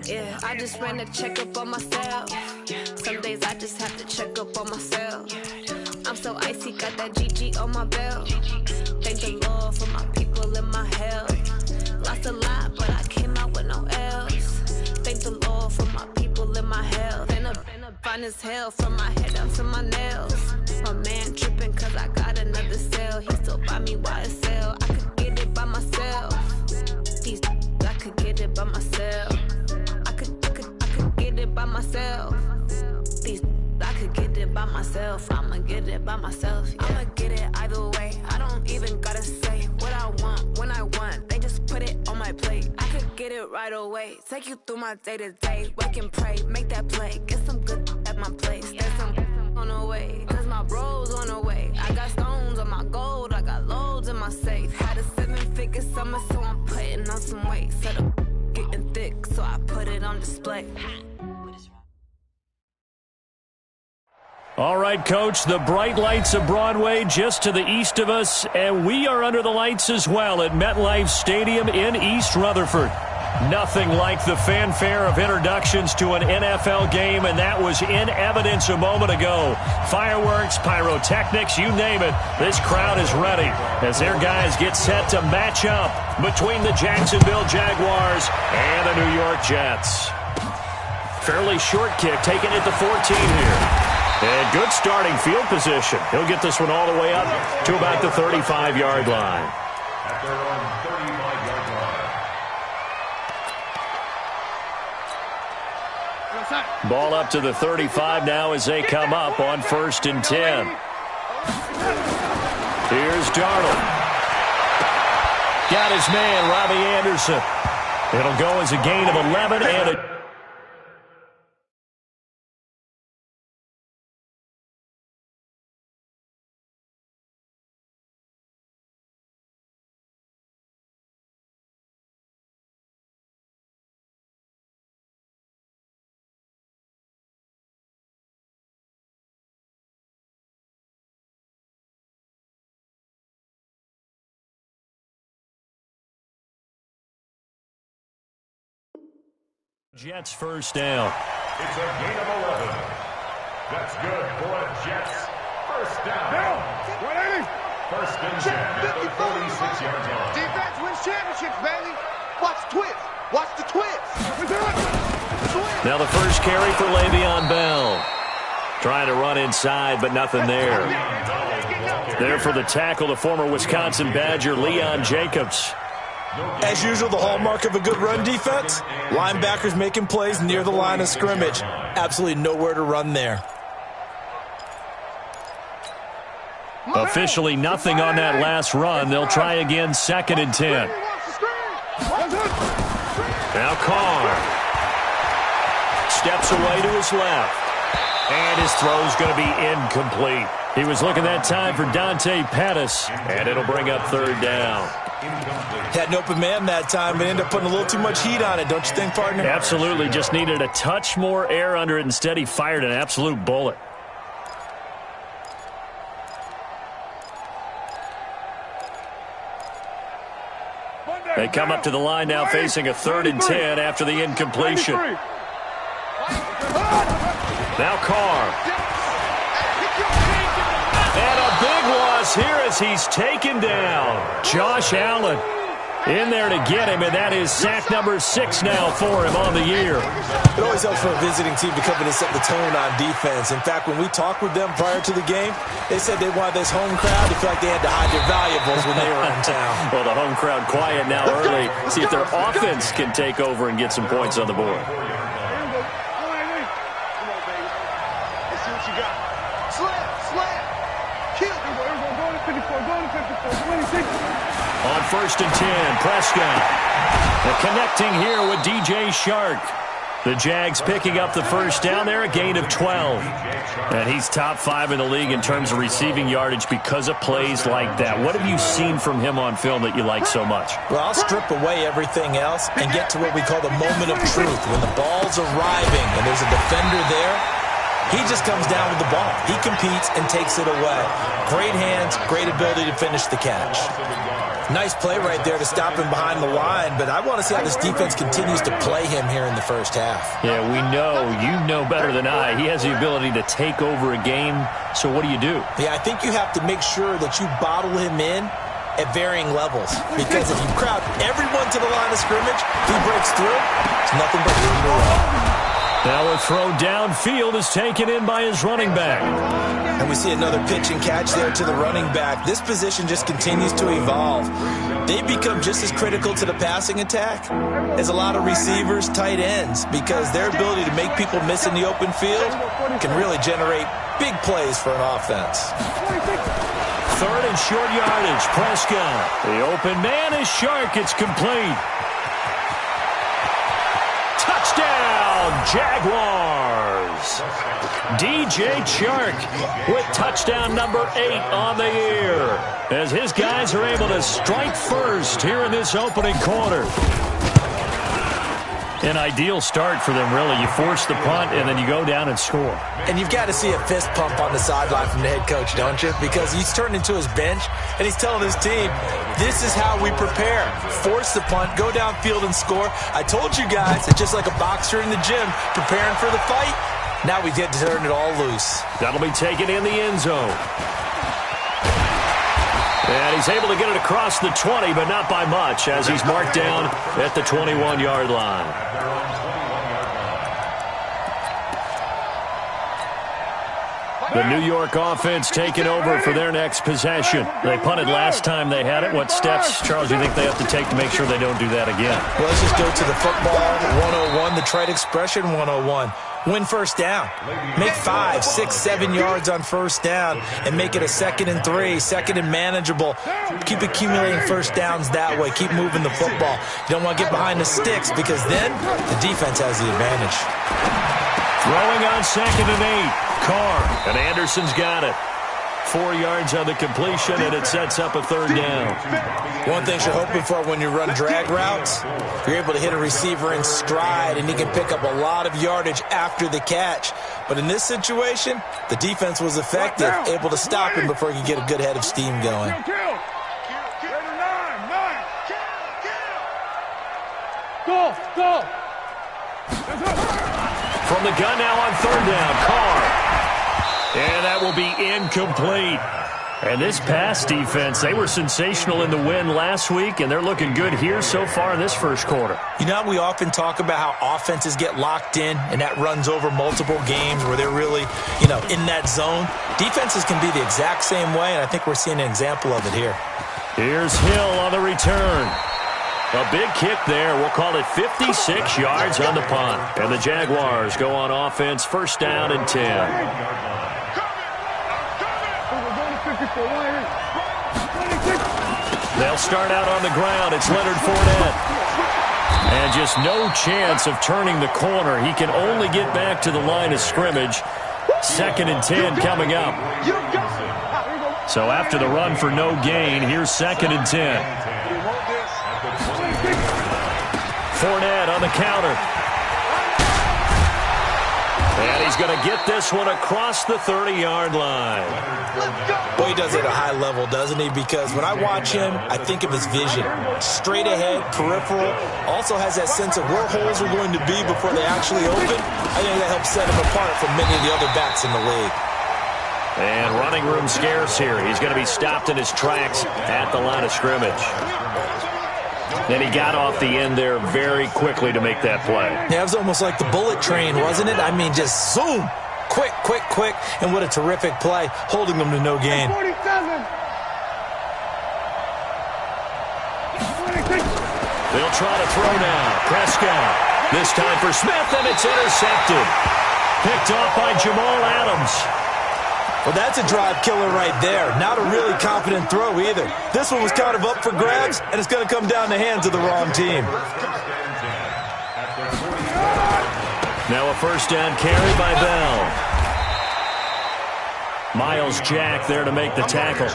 Yeah, I just ran a checkup on myself. Some days I just have to check up on myself. I'm so icy, got that GG on my belt. Thank the Lord for my people in my health. Lost a lot, but I came out with no L's. Thank the Lord for my people in my health. And I'm fine as hell from my head down to my nails. My man tripping cause I got another cell. He still buy me YSL. I could get it by myself. These I could get it by myself. I could get it by myself. These I could get it by myself. I'ma get it by myself. Yeah. I'ma get it either way. I don't even gotta say what I want when I want. They just put it on my plate. I could get it right away. Take you through my day to day. Work and pray, make that play. Get some good at my place. There's some on the way. Cause my bro's on the way. I got stones on my gold. I got loads in my safe. Had a 7-figure summer, so I'm putting on some weight. Set up getting thick, so I put it on display. All right, Coach, the bright lights of Broadway just to the east of us, and we are under the lights as well at MetLife Stadium in East Rutherford. Nothing like the fanfare of introductions to an NFL game, and that was in evidence a moment ago. Fireworks, pyrotechnics, you name it. This crowd is ready as their guys get set to match up between the Jacksonville Jaguars and the New York Jets. Fairly short kick taken at the 14 here. And good starting field position. He'll get this one all the way up to about the 35-yard line. At their own 35-yard line. Ball up to the 35 now as they come up on 1st and 10. Here's Darnold. Got his man, Robbie Anderson. It'll go as a gain of 11 and a... Jets first down. It's a gain of 11. That's good for a Jets first down. 180. 1st and 10 at the 46-yard line. Defense wins championships, baby. Watch the twist. Watch the twist. Now the first carry for Le'Veon Bell. Trying to run inside, but nothing there. There for the tackle, the former Wisconsin Badger, Leon Jacobs. As usual, the hallmark of a good run defense, linebackers making plays near the line of scrimmage. Absolutely nowhere to run there. Officially nothing on that last run. They'll try again, 2nd and 10. Now Carr steps away to his left. And his throw's going to be incomplete. He was looking that time for Dante Pettis, and it'll bring up 3rd down. Had an open man that time, but ended up putting a little too much heat on it, don't you think, partner? Absolutely. Just needed a touch more air under it. Instead, he fired an absolute bullet. They come up to the line now facing a 3rd and 10 after the incompletion. Now Carr. And a big loss here as he's taken down. Josh Allen in there to get him, and that is sack number 6 now for him on the year. It always helps for a visiting team to come in and set the tone on defense. In fact, when we talked with them prior to the game, they said they wanted this home crowd to feel like they had to hide their valuables when they were in town. Well, the home crowd quiet now early. See if their offense can take over and get some points on the board. On 1st and 10, Prescott. Connecting here with DJ Shark. The Jags picking up the first down there, a gain of 12. And he's top 5 in the league in terms of receiving yardage because of plays like that. What have you seen from him on film that you like so much? Well, I'll strip away everything else and get to what we call the moment of truth. When the ball's arriving and there's a defender there, he just comes down with the ball. He competes and takes it away. Great hands, great ability to finish the catch. Nice play right there to stop him behind the line, but I want to see how this defense continues to play him here in the first half. Yeah, we know, you know better than I, he has the ability to take over a game, so what do you do? Yeah, I think you have to make sure that you bottle him in at varying levels, because if you crowd everyone to the line of scrimmage, if he breaks through, it's nothing but room to run. Now a throw downfield is taken in by his running back. And we see another pitch and catch there to the running back. This position just continues to evolve. They become just as critical to the passing attack as a lot of receivers, tight ends, because their ability to make people miss in the open field can really generate big plays for an offense. Third and short yardage, Prescott. The open man is Shark. It's complete. Touchdown, Jaguars. DJ Chark with touchdown number 8 on the year, as his guys are able to strike first here in this opening quarter. An ideal start for them, really. You force the punt, and then you go down and score. And you've got to see a fist pump on the sideline from the head coach, don't you? Because he's turned into his bench, and he's telling his team, this is how we prepare. Force the punt, go downfield and score. I told you guys, it's just like a boxer in the gym preparing for the fight. Now we get to turn it all loose. That'll be taken in the end zone. And he's able to get it across the 20, but not by much, as he's marked down at the 21-yard line. The New York offense taking over for their next possession. They punted last time they had it. What steps, Charles, do you think they have to take to make sure they don't do that again? Well, let's just go to the football 101, the trade expression 101. Win first down. Make 5, 6, 7 yards on first down and make it a 2nd and 3, 2nd and manageable. Keep accumulating first downs that way. Keep moving the football. You don't want to get behind the sticks, because then the defense has the advantage. Throwing on 2nd and 8. Carr, and Anderson's got it. 4 yards on the completion, and it sets up a third down. One thing you're hoping for when you run drag routes, you're able to hit a receiver in stride, and he can pick up a lot of yardage after the catch. But in this situation, the defense was effective, able to stop him before he could get a good head of steam going. Go! From the gun now on third down, Carr. And that will be incomplete. And this pass defense, they were sensational in the win last week, and they're looking good here so far in this first quarter. You know, we often talk about how offenses get locked in, and that runs over multiple games where they're really, in that zone. Defenses can be the exact same way, and I think we're seeing an example of it here. Here's Hill on the return. A big kick there. We'll call it 56 yards on the punt. And the Jaguars go on offense, first down and 10. They'll start out on the ground. It's Leonard Fournette. And just no chance of turning the corner. He can only get back to the line of scrimmage. 2nd and 10 coming up. So after the run for no gain, here's 2nd and 10. Fournette on the counter. And he's going to get this one across the 30-yard line. Boy, he does it at a high level, doesn't he? Because when I watch him, I think of his vision. Straight ahead, peripheral. Also has that sense of where holes are going to be before they actually open. I think that helps set him apart from many of the other backs in the league. And running room scarce here. He's going to be stopped in his tracks at the line of scrimmage. Then he got off the end there very quickly to make that play. Yeah, it was almost like the bullet train, wasn't it? I mean, just zoom. Quick. And what a terrific play, holding them to no gain. They'll try to throw now. Prescott. This time for Smith, and it's intercepted. Picked off by Jamal Adams. Well, that's a drive killer right there. Not a really confident throw either. This one was kind of up for grabs, and it's going to come down the hands of the wrong team. Now a first down carry by Bell. Miles Jack there to make the tackle.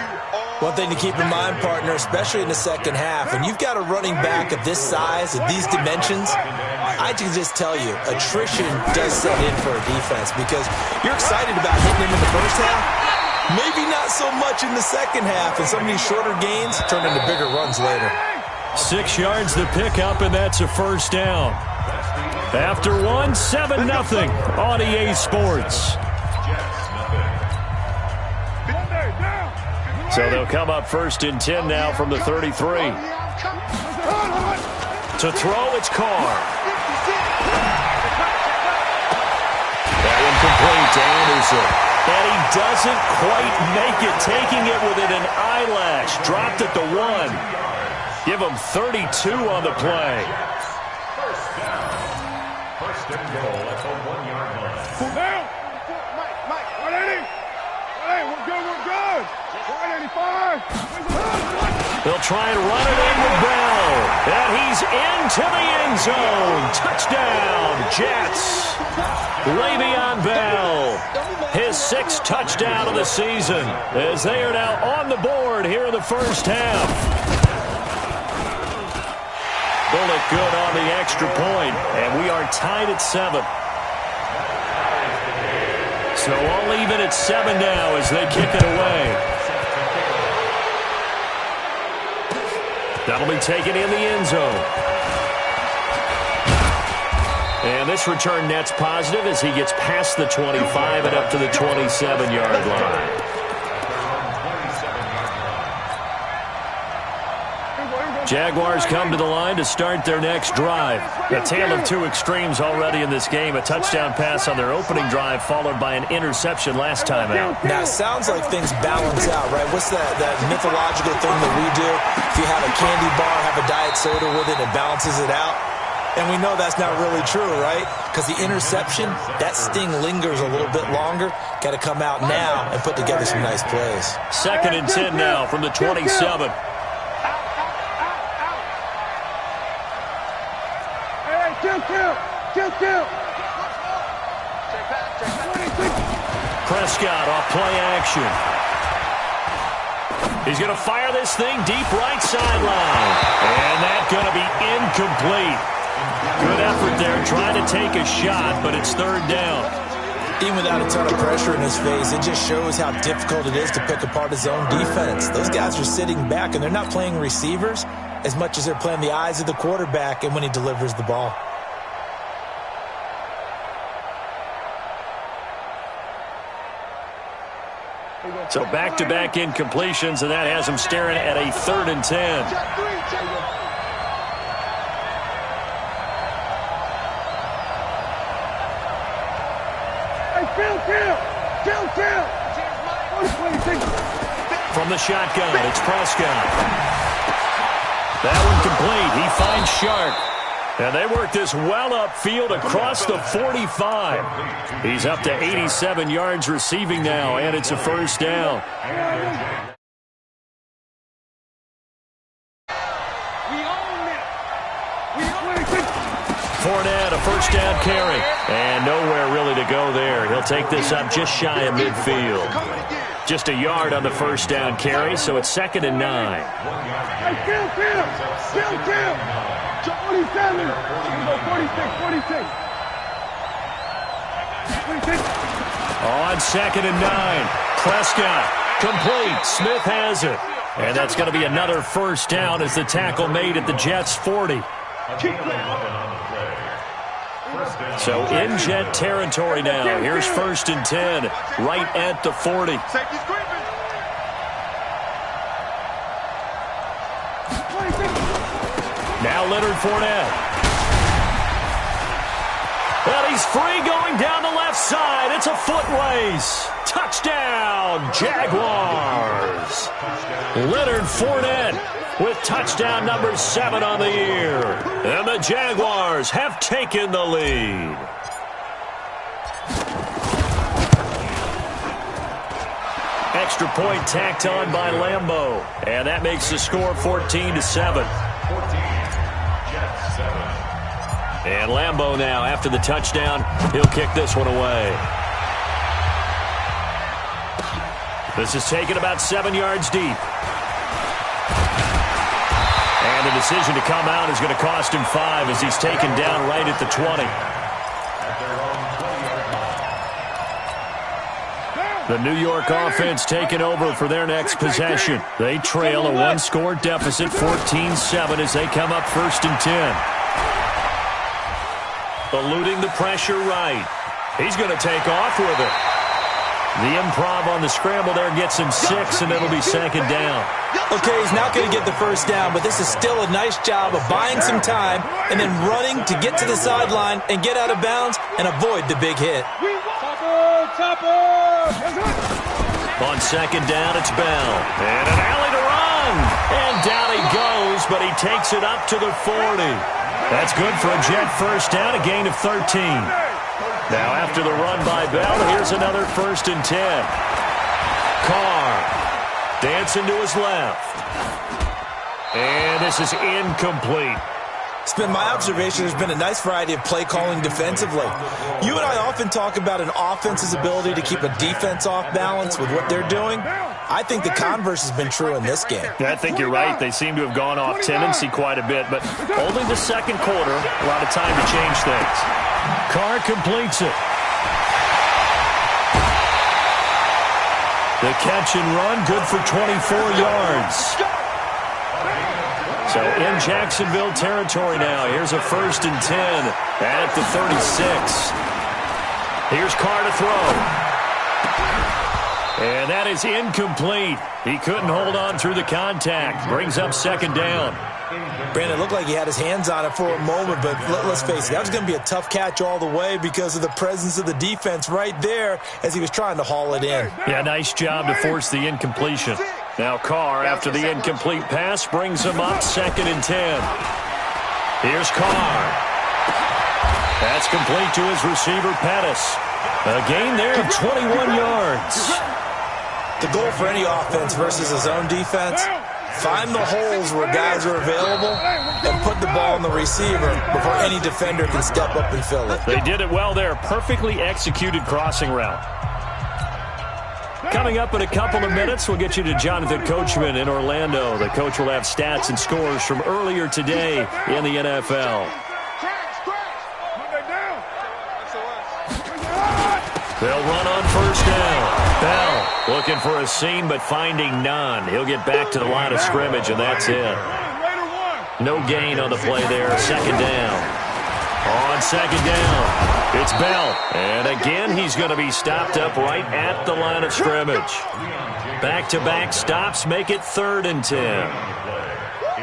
One thing to keep in mind, partner, especially in the second half, when you've got a running back of this size, of these dimensions, I can just tell you, attrition does set in for a defense, because you're excited about hitting him in the first half, Maybe not so much in the second half, and some of these shorter gains turn into bigger runs later. 6 yards to pick up, and that's a first down. After 1, 7-0 on EA Sports. So they'll come up 1st and 10 now from the 33. To throw, it's Carr. That one complete to Anderson. And he doesn't quite make it, taking it within an eyelash. Dropped at the 1. Give him 32 on the play. First and goal at the 1-yard line. Down. Mike, 180. 180, we're good. 185. They'll try and run it in with Bell. And he's into the end zone. Touchdown, Jets. Le'Veon Bell, his 6th touchdown of the season, as they are now on the board here in the first half. Bullet good on the extra point, and we are tied at 7. So all even at 7 now as they kick it away. That'll be taken in the end zone. And this return net's positive as he gets past the 25 and up to the 27-yard line. Jaguars come to the line to start their next drive. A tale of 2 extremes already in this game. A touchdown pass on their opening drive followed by an interception last time out. Now, it sounds like things balance out, right? What's that mythological thing that we do? If you have a candy bar, have a diet soda with it, it balances it out. And we know that's not really true, right? Because the interception, that sting lingers a little bit longer. Got to come out now and put together some nice plays. 2nd and 10 now from the 27. Kill. Prescott off play action. He's going to fire this thing deep right sideline. And that's going to be incomplete. Good effort there trying to take a shot, but it's 3rd down. Even without a ton of pressure in his face, it just shows how difficult it is to pick apart his own defense. Those guys are sitting back, and they're not playing receivers as much as they're playing the eyes of the quarterback and when he delivers the ball. So back-to-back incompletions, and that has him staring at a 3rd and 10. From the shotgun, it's Prescott. That one complete. He finds Sharp. And they work this well upfield across the 45. He's up to 87 yards receiving now, and it's a first down. Fournette, a first down carry. And nowhere really to go there. He'll take this up just shy of midfield. Just a yard on the first down carry, so it's 2nd and 9. Kill. 47. 46. On 2nd and 9. Prescott, complete. Smith has it. And that's going to be another first down as the tackle made at the Jets' 40. So in Jet territory now. Here's 1st and 10, right at the 40. Now Leonard Fournette. And he's free going down the left side. It's a foot race. Touchdown, Jaguars. Leonard Fournette with touchdown number 7 on the year. And the Jaguars have taken the lead. Extra point tacked on by Lambeau. And that makes the score 14-7. And Lambeau now, after the touchdown, he'll kick this one away. This is taken about 7 yards deep. And the decision to come out is going to cost him 5 as he's taken down right at the 20. The New York offense taking over for their next possession. They trail a one-score deficit, 14-7, as they come up 1st and 10. Eluding the pressure right. He's going to take off with it. The improv on the scramble there gets him 6, and it'll be 2nd down. Okay, he's not going to get the first down, but this is still a nice job of buying some time and then running to get to the sideline and get out of bounds and avoid the big hit. On 2nd down, it's Bell. And an alley to run. And down he goes, but he takes it up to the 40. That's good for a Jet first down, a gain of 13. Now after the run by Bell, here's another 1st and 10. Carr dancing to his left. And this is incomplete. It's been my observation there's been a nice variety of play calling defensively. You and I often talk about an offense's ability to keep a defense off balance with what they're doing. I think the converse has been true in this game. I think you're right. They seem to have gone off tendency quite a bit, but only the 2nd quarter, a lot of time to change things. Carr completes it. The catch and run, good for 24 yards. So in Jacksonville territory now. Here's a 1st and 10 at the 36. Here's Carr to throw. And that is incomplete. He couldn't hold on through the contact. Brings up 2nd down. Brandon, it looked like he had his hands on it for a moment, but let's face it, that was going to be a tough catch all the way because of the presence of the defense right there as he was trying to haul it in. Yeah, nice job to force the incompletion. Now Carr, after the incomplete pass, brings him up 2nd and 10. Here's Carr. That's complete to his receiver, Pettis. A gain there of 21 yards. The goal for any offense versus a zone defense, find the holes where guys are available and put the ball on the receiver before any defender can step up and fill it. They did it well there. Perfectly executed crossing route. Coming up in a couple of minutes, we'll get you to Jonathan Coachman in Orlando. The coach will have stats and scores from earlier today in the NFL. They'll run on 1st down. Bell looking for a seam but finding none. He'll get back to the line of scrimmage, and that's it. No gain on the play there. 2nd down. On 2nd down, it's Bell. And again, he's going to be stopped up right at the line of scrimmage. Back-to-back stops make it 3rd and 10.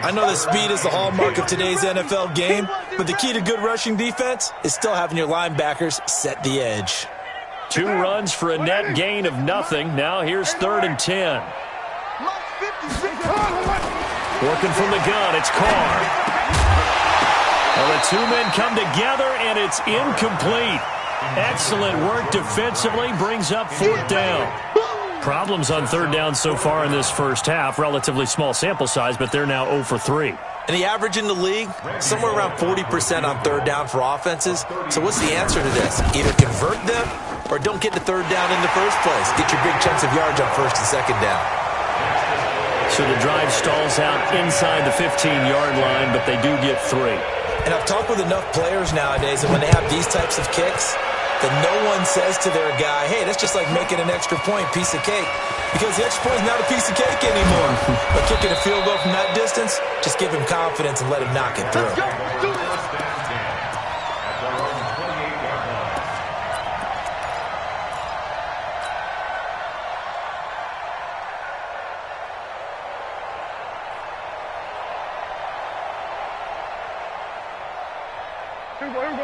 I know that speed is the hallmark of today's NFL game, but the key to good rushing defense is still having your linebackers set the edge. 2 runs for a net gain of nothing. Now here's 3rd and 10. Working from the gun, it's Carr. Well, the 2 men come together, and it's incomplete. Excellent work defensively, brings up 4th down. Problems on 3rd down so far in this first half. Relatively small sample size, but they're now 0 for 3. And the average in the league, somewhere around 40% on 3rd down for offenses. So what's the answer to this? Either convert them or don't get the 3rd down in the first place. Get your big chunks of yards on 1st and 2nd down. So the drive stalls out inside the 15-yard line, but they do get 3. And I've talked with enough players nowadays that when they have these types of kicks, that no one says to their guy, hey, that's just like making an extra point, piece of cake. Because the extra point is not a piece of cake anymore. But kicking a field goal from that distance, just give him confidence and let him knock it through.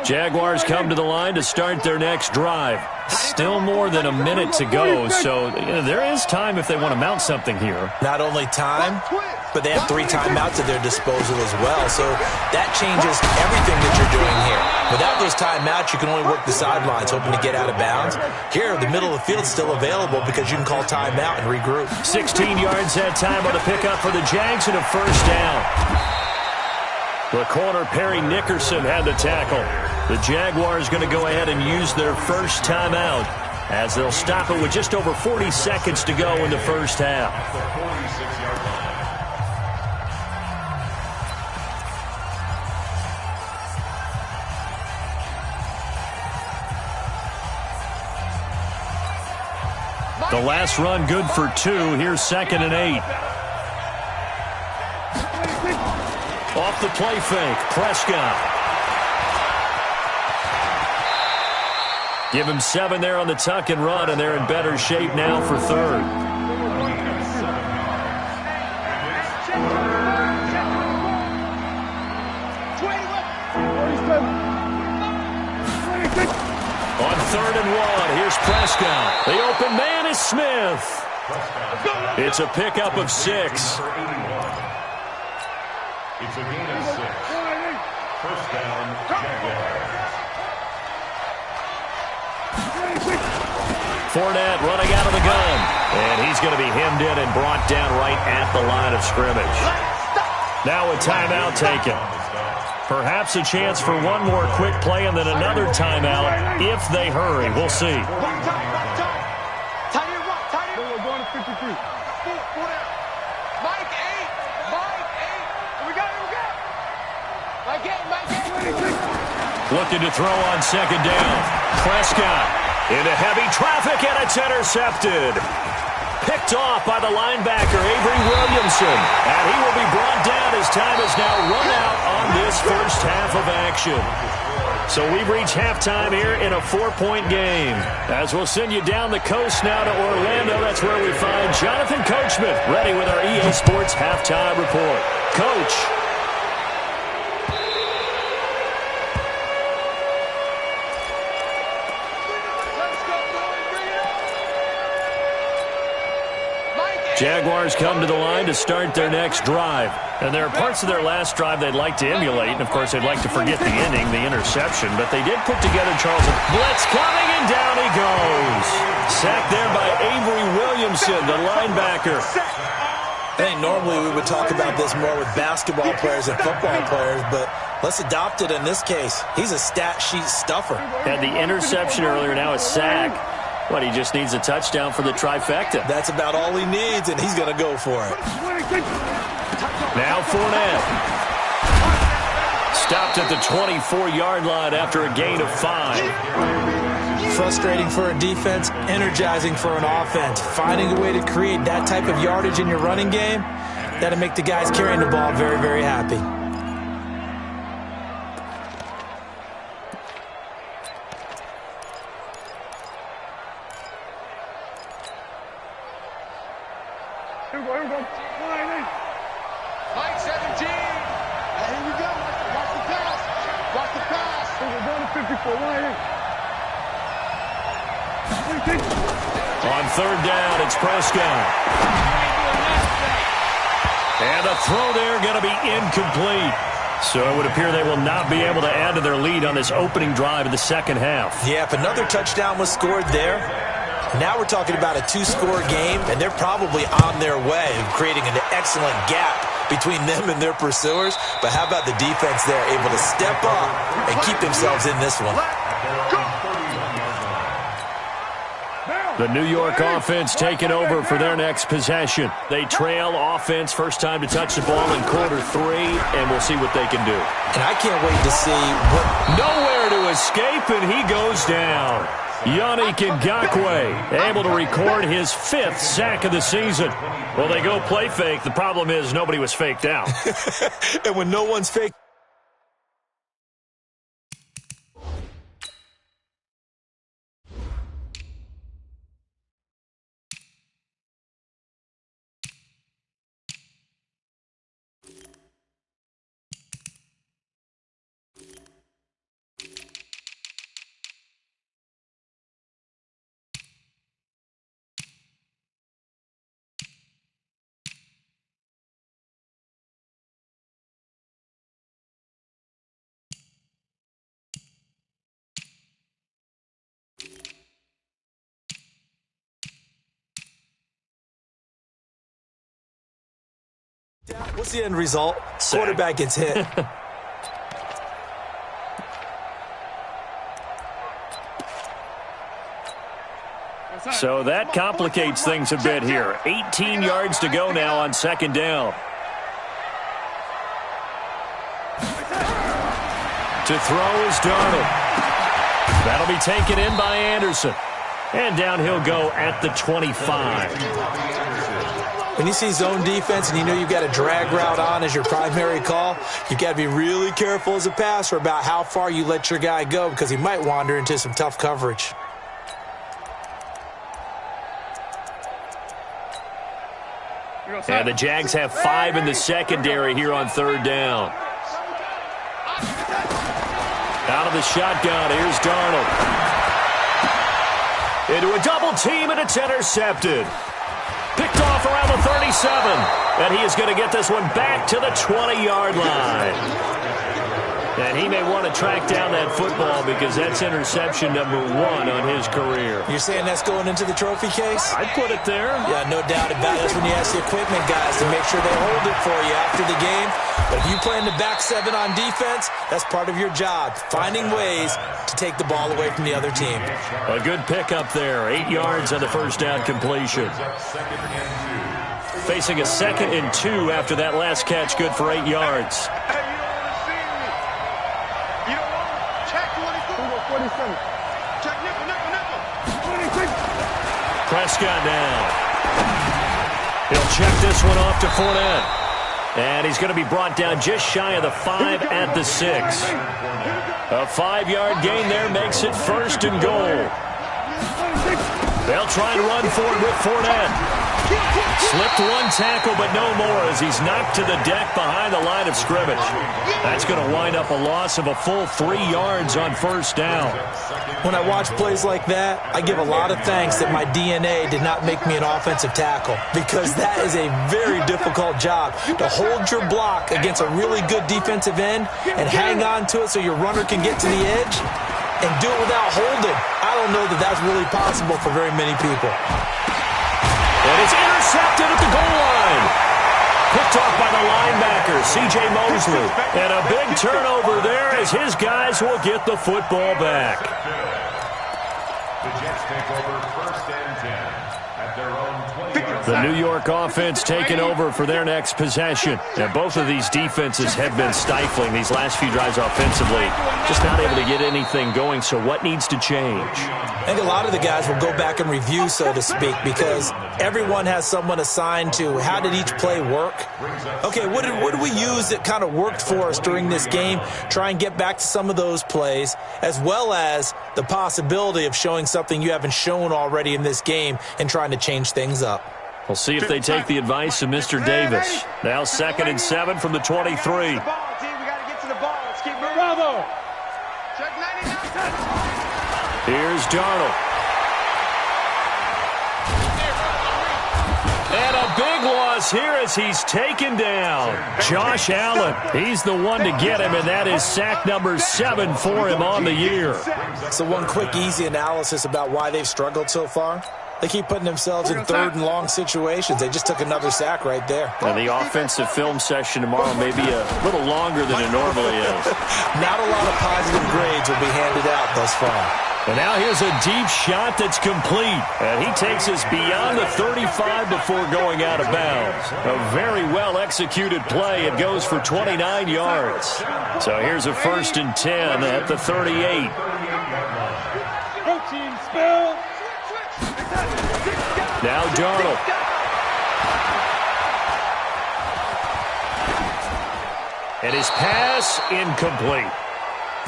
Jaguars come to the line to start their next drive. Still more than a minute to go, so there is time if they want to mount something here. Not only time, but they have 3 timeouts at their disposal as well, so that changes everything that you're doing here. Without those timeouts, you can only work the sidelines, hoping to get out of bounds. Here, the middle of the field is still available because you can call timeout and regroup. 16 yards that time on the pickup for the Jags and a 1st down. The corner, Perry Nickerson, had the tackle. The Jaguars going to go ahead and use their first timeout as they'll stop it with just over 40 seconds to go in the first half. The last run good for 2. Here's 2nd and 8. Off the play fake, Prescott. Give him 7 there on the tuck and run, and they're in better shape now for 3rd. On 3rd and 1, here's Prescott. The open man is Smith. It's a pickup of 6. It's a gain of 6. First down, Jaguars. Fournette running out of the gun. And he's going to be hemmed in and brought down right at the line of scrimmage. Now a timeout taken. Perhaps a chance for one more quick play and then another timeout if they hurry. We'll see. Looking to throw on 2nd down. Prescott into heavy traffic, and it's intercepted. Picked off by the linebacker, Avery Williamson. And he will be brought down as time is now run out on this first half of action. So we've reached halftime here in a 4-point game. As we'll send you down the coast now to Orlando, that's where we find Jonathan Coachman ready with our EA Sports Halftime Report. Coach. Jaguars come to the line to start their next drive. And there are parts of their last drive they'd like to emulate. And, of course, they'd like to forget the ending, the interception. But they did put together, Charles, a blitz coming, and down he goes. Sacked there by Avery Williamson, the linebacker. I think normally we would talk about this more with basketball players and football players, but let's adopt it in this case. He's a stat sheet stuffer. Had the interception earlier, now a sack. What, he just needs a touchdown for the trifecta. That's about all he needs, and he's going to go for it. Now Fournette. Stopped at the 24-yard line after a gain of 5. Frustrating for a defense, energizing for an offense. Finding a way to create that type of yardage in your running game, that'll make the guys carrying the ball very, very happy. Mike 17. Here we go. Watch the pass. Watch the pass. We're going to 54. On 3rd down, it's Prescott. And a throw there going to be incomplete. So it would appear they will not be able to add to their lead on this opening drive of the second half. Yeah, if another touchdown was scored there, now we're talking about a 2-score game, and they're probably on their way of creating an excellent gap between them and their pursuers. But how about the defense there, able to step up and keep themselves in this one? The New York offense taking over for their next possession. They trail offense, first time to touch the ball in quarter 3, and we'll see what they can do. And I can't wait to see what... Nowhere to escape, and he goes down. Yannick Ngakoue able to record his 5th sack of the season. Well, they go play fake. The problem is nobody was faked out. And when no one's fake... What's the end result? Sack. Quarterback gets hit. So that complicates things a bit here. 18 yards to go now on 2nd down. To throw is Darnold. That'll be taken in by Anderson. And down he'll go at the 25. When you see zone defense and you know you've got a drag route on as your primary call, you've got to be really careful as a passer about how far you let your guy go because he might wander into some tough coverage. And the Jags have 5 in the secondary here on 3rd down. Out of the shotgun, here's Darnold. Into a double team, and it's intercepted. Picked off around the 37. And he is going to get this one back to the 20-yard line. And he may want to track down that football because that's interception number 1 on his career. You're saying that's going into the trophy case? I'd put it there. Yeah, no doubt about it. That's when you ask the equipment guys to make sure they hold it for you after the game. But if you play in the back 7 on defense, that's part of your job, finding ways to take the ball away from the other team. A good pickup there. 8 yards on the first down completion. Facing a 2nd and 2 after that last catch, good for 8 yards. Prescott now. He'll check this one off to Fournette. And he's going to be brought down just shy of the 5 at the 6. A 5-yard gain there makes it 1st and goal. They'll try and run for it with Fournette. Slipped one tackle, but no more as he's knocked to the deck behind the line of scrimmage. That's going to wind up a loss of a full 3 yards on 1st down. When I watch plays like that, I give a lot of thanks that my DNA did not make me an offensive tackle because that is a very difficult job to hold your block against a really good defensive end and hang on to it so your runner can get to the edge and do it without holding. I don't know that that's really possible for very many people. And it's intercepted at the goal line. Picked off by the linebacker, C.J. Mosley. And a big turnover there as his guys will get the football back. The Jets take over 1st and 10 at their own 20-yard The New York offense taking over for their next possession. And both of these defenses have been stifling these last few drives offensively. Just not able to get anything going, so what needs to change? I think a lot of the guys will go back and review, so to speak, because everyone has someone assigned to how did each play work. Okay, what did we use that kind of worked for us during this game? Try and get back to some of those plays, as well as the possibility of showing something you haven't shown already in this game and trying to change things up. We'll see if they take the advice of Mr. Davis. Now 2nd and 7 from the 23. Here's Darnold. And a big loss here as he's taken down. Josh Allen, he's the one to get him, and that is sack number 7 for him on the year. So one quick, easy analysis about why they've struggled so far. They keep putting themselves in 3rd and long situations. They just took another sack right there. And the offensive film session tomorrow may be a little longer than it normally is. Not a lot of positive grades will be handed out thus far. And now here's a deep shot that's complete. And he takes us beyond the 35 before going out of bounds. A very well-executed play. It goes for 29 yards. So here's a 1st and 10 at the 38. Now Darnold. And his pass incomplete.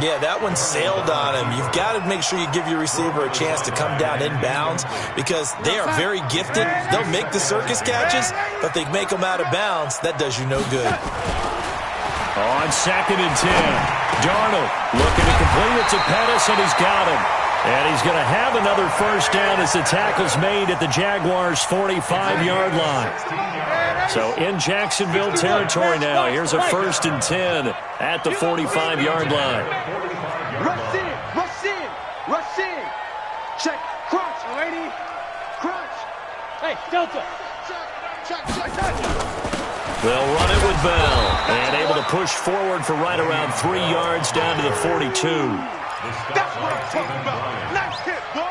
Yeah, that one sailed on him. You've got to make sure you give your receiver a chance to come down inbounds because they are very gifted. They'll make the circus catches, but they make them out of bounds. That does you no good. On 2nd and 10, Darnold looking to complete it to Pettis, and he's got him. And he's going to have another 1st down as the tackle's made at the Jaguars' 45-yard line. So in Jacksonville territory now, here's a 1st and 10 at the 45-yard line. Rush in. Check, crunch, lady. Crunch. Hey, Delta. Check. They'll run it with Bell. And able to push forward for right around 3 yards down to the 42. That's what I'm talking about. Nice hit, boy.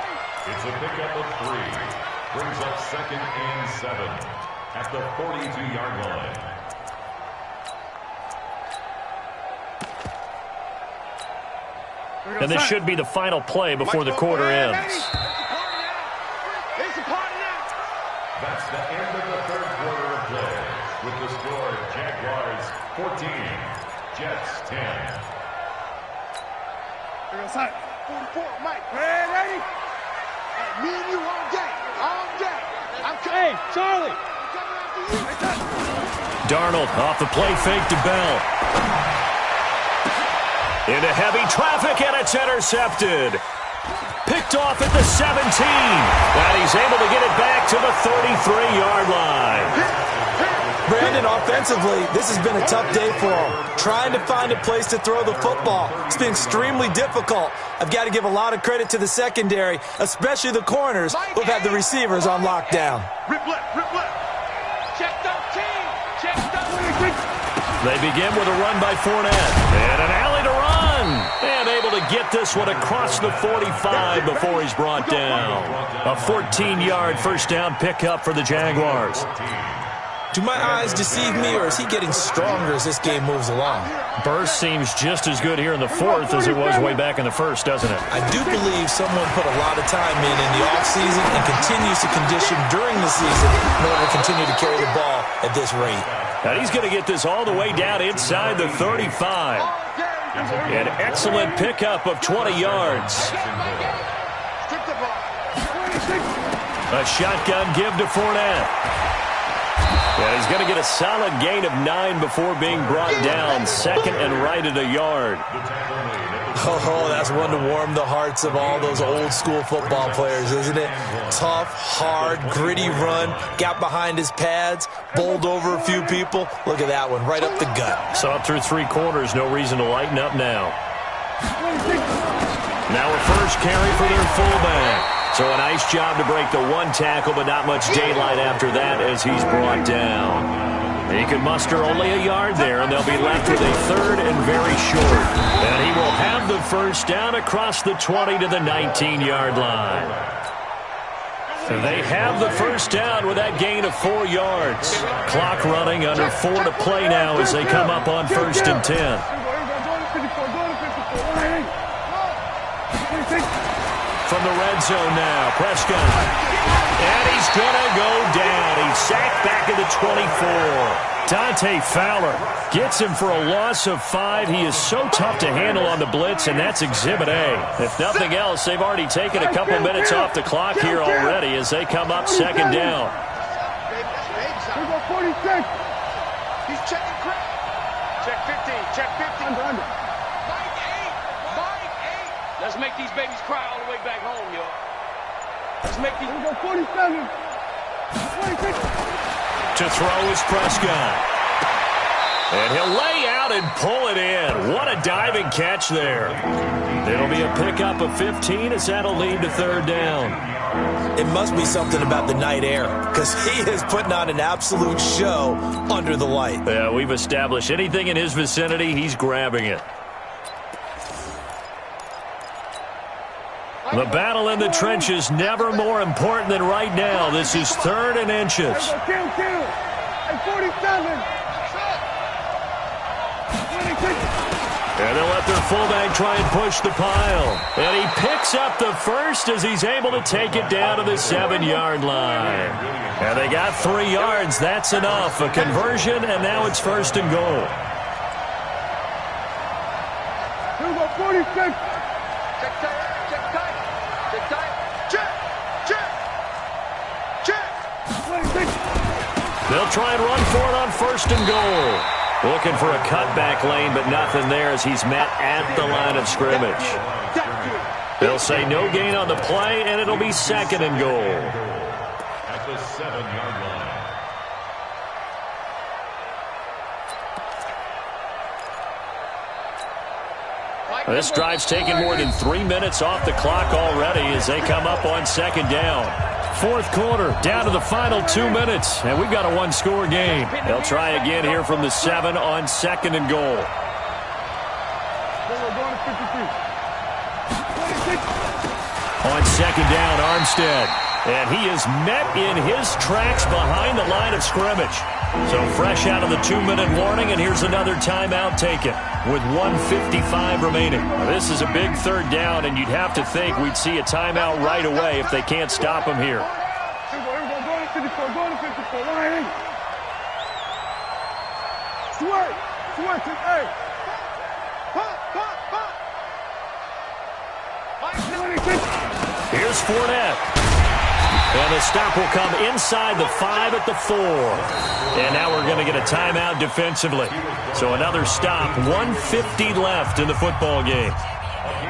It's a pickup of 3. Brings up 2nd and 7 at the 42-yard line. And this should be the final play before the quarter ends. Jets 10. Here goes Hunt. 44, Mike. Ready? Hey, me and you all day. All day. Hey, Charlie. Darnold off the play fake to Bell. Into heavy traffic, and it's intercepted. Picked off at the 17. And he's able to get it back to the 33-yard line. Brandon, offensively, this has been a tough day for him. Trying to find a place to throw the football. It's been extremely difficult. I've got to give a lot of credit to the secondary, especially the corners who've had the receivers on lockdown. Rip left, rip left. Check 13. Check 13. They begin with a run by Fournette. And an alley to run. And able to get this one across the 45 before he's brought down. A 14-yard first down pickup for the Jaguars. Do my eyes deceive me, or is he getting stronger as this game moves along? Burst seems just as good here in the fourth as it was way back in the first, doesn't it? I do believe someone put a lot of time in the offseason and continues to condition during the season in order to continue to carry the ball at this rate. And he's going to get this all the way down inside the 35. An excellent pickup of 20 yards. A shotgun give to Fournette. And he's going to get a solid gain of 9 before being brought down. Second and right at a yard. Oh, that's one to warm the hearts of all those old school football players, isn't it? Tough, hard, gritty run. Got behind his pads, bowled over a few people. Look at that one, right up the gut. Saw it through 3 quarters. No reason to lighten up now. Now a first carry for their fullback. So a nice job to break the 1 tackle, but not much daylight after that as he's brought down. He could muster only a yard there, and they'll be left with a third and very short. And he will have the first down across the 20 to the 19-yard line. So they have the first down with that gain of 4 yards. Clock running under 4 to play now as they come up on 1st and 10. From the red zone now, Prescott. And he's going to go down. He's sacked back at the 24. Dante Fowler gets him for a loss of 5. He is so tough to handle on the blitz, and that's Exhibit A. If nothing else, they've already taken a couple minutes off the clock here already as they come up 2nd down. Here go 46. He's checking crack. Check 15. Check 15. Under. Mike 8. Mike 8. Let's make these babies cry all the way back home, yo. Let's make these. Here go 47. 26. To throw is Prescott. And he'll lay out and pull it in. What a diving catch there. It'll be a pickup of 15 as that'll lead to 3rd down. It must be something about the night air, because he is putting on an absolute show under the light. Yeah, we've established anything in his vicinity, he's grabbing it. The battle in the trenches never more important than right now. This is 3rd and inches. And 47. And they'll let their fullback try and push the pile. And he picks up the first as he's able to take it down to the 7-yard line. And they got 3 yards. That's enough. A conversion, and now it's 1st and goal. Here we go, 46. Check tight. Check tight. Check tight. Check. Check. Check. 26. They'll try and run for it on 1st and goal. Looking for a cutback lane, but nothing there as he's met at the line of scrimmage. They'll say no gain on the play, and it'll be 2nd and goal. At the 7-yard line. This drive's taken more than 3 minutes off the clock already as they come up on 2nd down. 4th quarter, down to the final 2 minutes, and we've got a 1-score game. They'll try again here from the 7 on 2nd and goal. On 2nd down, Armstead. And he is met in his tracks behind the line of scrimmage. So fresh out of the 2-minute warning, and here's another timeout taken with 1:55 remaining. Now, this is a big 3rd down, and you'd have to think we'd see a timeout right away if they can't stop him here. Here's Fournette. And the stop will come inside the 5 at the 4. And now we're going to get a timeout defensively. So another stop, 1:50 left in the football game.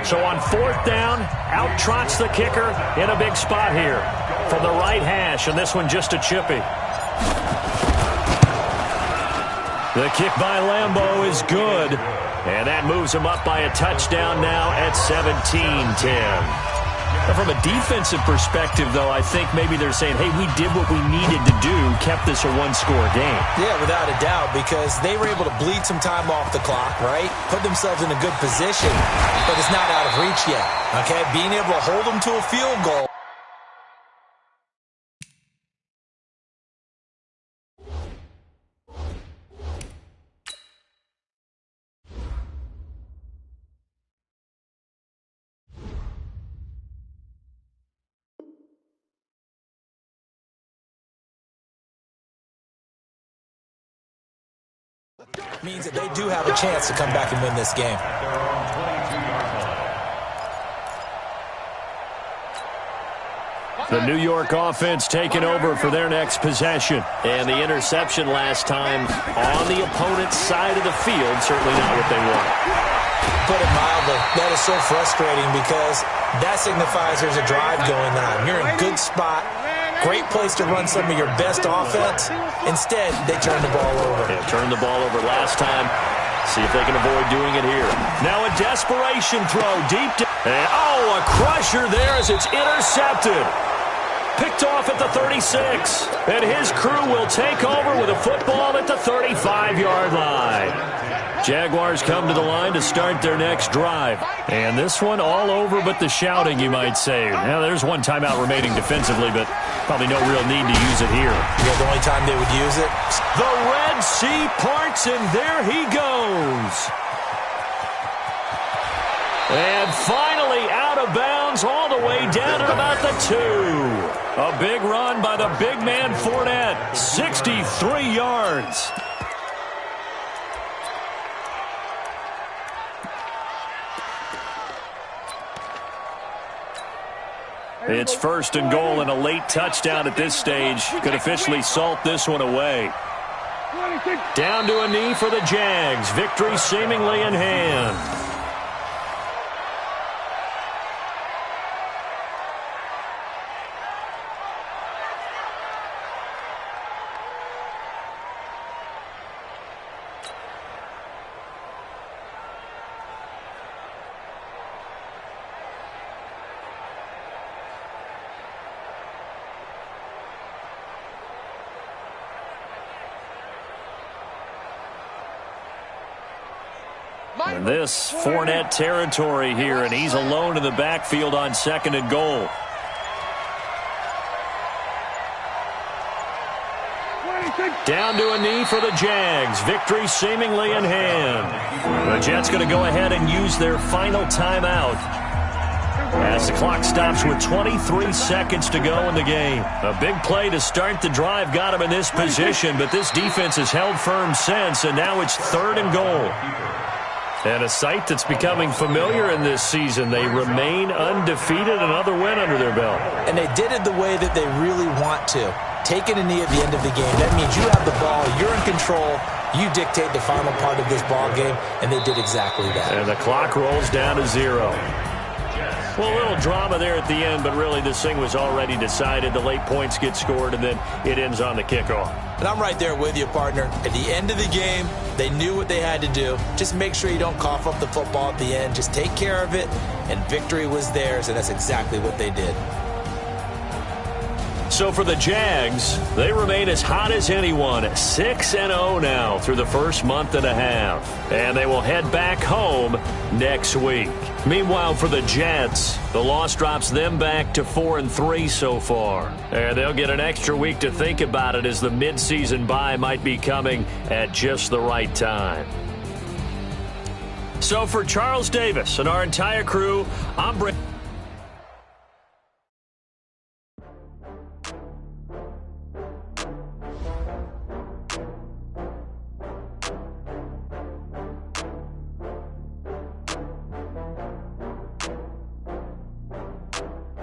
So on 4th down, out trots the kicker in a big spot here from the right hash, and this one just a chippy. The kick by Lambeau is good, and that moves him up by a touchdown now at 17-10. From a defensive perspective, though, I think maybe they're saying, hey, we did what we needed to do, kept this a one-score game. Yeah, without a doubt, because they were able to bleed some time off the clock, right? Put themselves in a good position, but it's not out of reach yet, okay? Being able to hold them to a field goal. Means that they do have a chance to come back and win this game. The New York offense taking over for their next possession. And the interception last time on the opponent's side of the field, certainly not what they want. Put it mildly, that is so frustrating because that signifies there's a drive going on. You're in a good spot. Great place to run some of your best offense. Instead, they turn the ball over. Yeah, turned the ball over last time. See if they can avoid doing it here. Now a desperation throw deep. And, a crusher there as it's intercepted. Picked off at the 36. And his crew will take over with a football at the 35-yard line. Jaguars come to the line to start their next drive. And this one all over but the shouting, you might say. Now, there's one timeout remaining defensively, but probably no real need to use it here. Yeah, the only time they would use it. The Red Sea parts, and there he goes. And finally out of bounds all the way down at about the 2. A big run by the big man Fournette. 63 yards. It's 1st and goal and a late touchdown at this stage. Could officially salt this one away. Down to a knee for the Jags. Victory seemingly in hand. And this Fournette territory here, and he's alone in the backfield on 2nd and goal. Down to a knee for the Jags. Victory seemingly in hand. The Jets going to go ahead and use their final timeout as the clock stops with 23 seconds to go in the game. A big play to start the drive got him in this position, but this defense has held firm since, and now it's 3rd and goal. And a sight that's becoming familiar in this season. They remain undefeated, another win under their belt. And they did it the way that they really want to. Taking a knee at the end of the game. That means you have the ball, you're in control, you dictate the final part of this ball game, and they did exactly that. And the clock rolls down to 0. Well, a little drama there at the end, but really this thing was already decided. The late points get scored, and then it ends on the kickoff. And I'm right there with you, partner. At the end of the game, they knew what they had to do. Just make sure you don't cough up the football at the end. Just take care of it, and victory was theirs, and that's exactly what they did. So for the Jags, they remain as hot as anyone, 6-0 now through the first month and a half. And they will head back home next week. Meanwhile, for the Jets, the loss drops them back to 4-3 so far. And they'll get an extra week to think about it as the midseason bye might be coming at just the right time. So for Charles Davis and our entire crew, I'm Brent.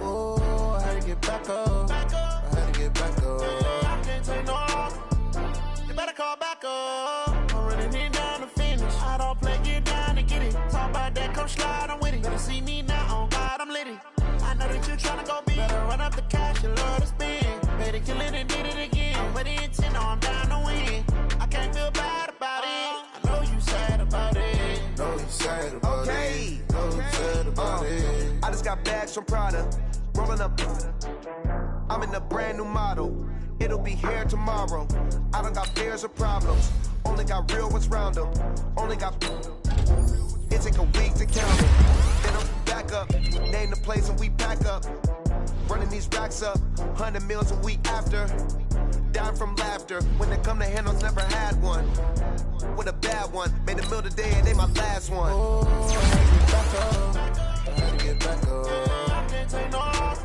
Oh. back up. I had to get back up. I can't take no loss. You better call back up. I'm running it down to finish. I don't play, get down to get it. Talk about that, come slide, I'm with it. Better see me now, on God, I'm litty. I know that you tryna go big. Better run up the cash, you love to spend. Better kill it and did it again. I'm with the intent, I'm down to win. I can't feel bad about it. I know you sad about it. Know you sad about it. Know you sad about it. I just got bags from Prada. Rolling up. I'm in a brand new model. It'll be here tomorrow. I don't got fears or problems. Only got real ones round them. Only got. It take a week to count them. Then I'm back up. Name the place and we pack up. Running these racks up. 100 meals a week after. Down from laughter. When they come to handles, never had one. With a bad one. Made a meal today and they my last one. Oh, I had to get back up. I can't take no loss.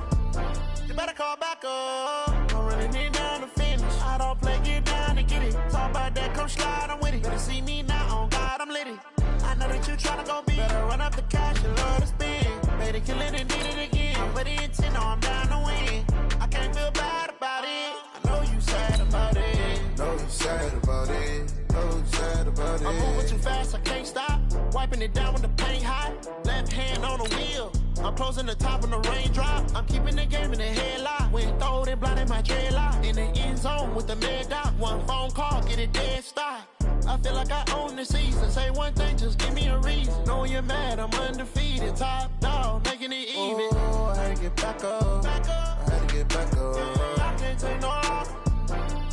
You better call back up. I'm running it down to finish. I don't play, get down to get it. Talk about that, come slide, I'm with it. Better see me now, on God, I'm litty. I know that you tryna go big. Better run up the cash, you love to spend. Better kill it and did it again. I'm with the intent, I'm down to win. I can't feel bad about it. I know you sad about it. Know you sad about it. Know you sad about it. I'm moving too fast, I can't stop. Wiping it down when the paint hot. Left hand on the wheel. I'm closing the top when the raindrop. I'm keeping the game in the headlock. When throwed and blinded my dreadlock. In the end zone with the mad dot. One phone call, get it dead stop. I feel like I own the season. Say one thing, just give me a reason. Knowing you're mad, I'm undefeated. Top dog, making it even. Oh, I had to get back up. I had to get back up. I can't take no loss.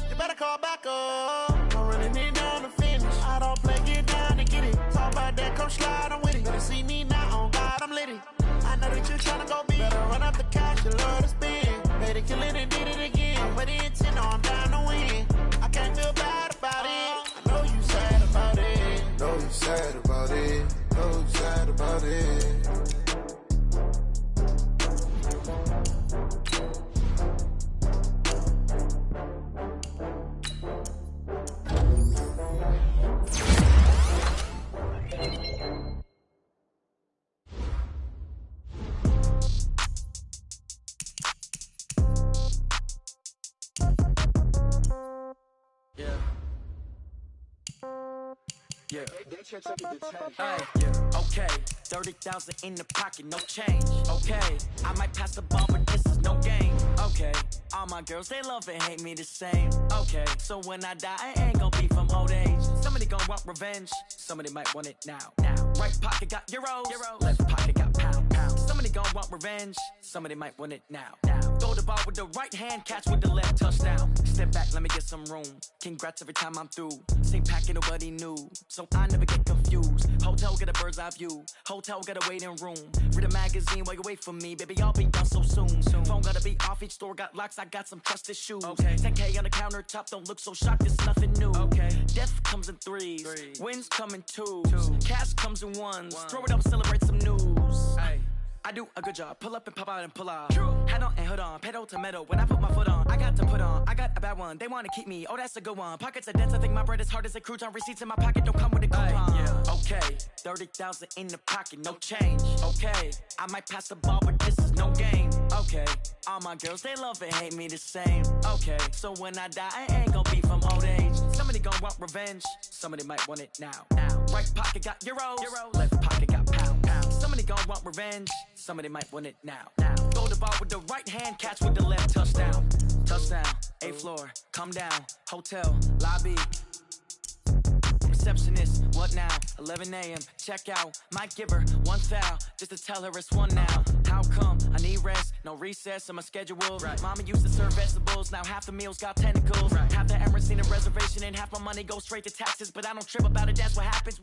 You better call back up. I'm running it down to finish. I don't play, get down to get it. Talk about that, come slide, I'm with it. Better see me now, on God, I'm litty. I know that you tryna go big. Better run up the cash, you love to spend. Better kill it and did it again. I'm with the intent, I'm down to win. I can't feel bad about it. I know you sad about it. Know you sad about it. Know you sad about it. Yeah. Okay, 30,000 in the pocket, no change. Okay, I might pass the ball, but this is no game. Okay, all my girls, they love and hate me the same. Okay, so when I die, I ain't gon' be from old age. Somebody gon' want revenge, somebody might want it now. Right pocket got euros, left pocket got pounds. Somebody gon' want revenge, somebody might want it now. Throw the ball with the right hand, catch with the left, touchdown. Step back, let me get some room. Congrats every time I'm through. Same packet, nobody knew, so I never get confused. Hotel get a bird's eye view. Hotel got a waiting room. Read a magazine while you wait for me, baby. I'll be done so soon. Phone gotta be off. Each store got locks. I got some trusted shoes. Okay. 10K on the countertop. Don't look so shocked. It's nothing new. Okay. Death comes in threes. Wins come in twos. Cash comes in ones. Throw it up, celebrate some news. Ay. I do a good job. Pull up and pop out and pull off. Hat on and hood on. Pedal to metal. When I put my foot on, I got to put on. I got a bad one. They want to keep me. Oh, that's a good one. Pockets are dense. I think my bread is hard as a crouton. Receipts in my pocket don't come with a coupon. Yeah. Okay. 30,000 in the pocket. No change. Okay. I might pass the ball, but this is no game. Okay. All my girls, they love and hate me the same. Okay. So when I die, I ain't gonna be from old age. Somebody gon' want revenge. Somebody might want it now. Right pocket got euros. Left pocket got pounds. Somebody gon' want revenge. Somebody might want it now. Throw the ball with the right hand, catch with the left, touchdown. Touchdown, 8th floor, come down, hotel, lobby. Receptionist, what now? 11 a.m., check out. Might give her one foul, just to tell her it's one now. How come? I need rest, no recess in my schedule. Mama used to serve vegetables, now half the meals got tentacles. Half the Emirates seen a reservation and half my money goes straight to taxes. But I don't trip about it, that's what happens.